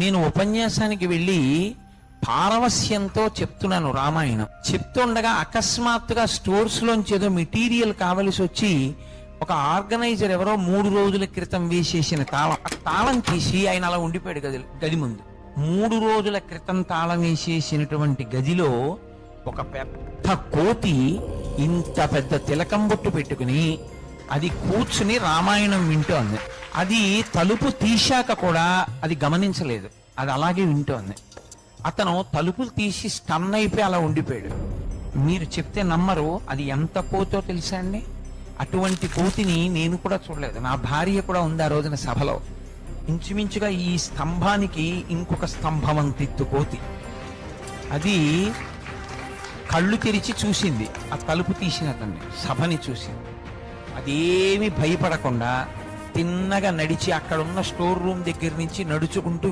నేను ఉపన్యాసానికి వెళ్ళి పారవస్యంతో చెప్తున్నాను రామాయణం. చెప్తుండగా అకస్మాత్తుగా స్టోర్స్ లోంచి ఏదో మెటీరియల్ కావలసి వచ్చి ఒక ఆర్గనైజర్ ఎవరో 3 రోజుల క్రితం వేసేసిన తాళం, ఆ తాళం తీసి ఆయన అలా ఉండిపోయాడు గది ముందు. 3 రోజుల క్రితం తాళం వేసేసినటువంటి గదిలో ఒక పెద్ద కోతి ఇంత పెద్ద తిలకం బొట్టు పెట్టుకుని అది కూర్చుని రామాయణం వింటోంది. అది తలుపు తీశాక కూడా అది గమనించలేదు, అది అలాగే వింటోంది. అతను తలుపులు తీసి స్టన్ అయిపోయి అలా ఉండిపోయాడు. మీరు చెప్తే నమ్మరు, అది ఎంత కోతో తెలుసా అండి? అటువంటి కోతిని నేను కూడా చూడలేదు. నా భార్య కూడా ఉంది ఆ రోజున సభలో. ఇంచుమించుగా ఈ స్తంభానికి ఇంకొక స్తంభం అంతెత్తు కోతి. అది కళ్ళు తెరిచి చూసింది ఆ తలుపు తీసిన అతన్ని, సభని చూసింది. అదేమి భయపడకుండా తిన్నగా నడిచి అక్కడున్న స్టోర్ రూమ్ దగ్గర నుంచి నడుచుకుంటూ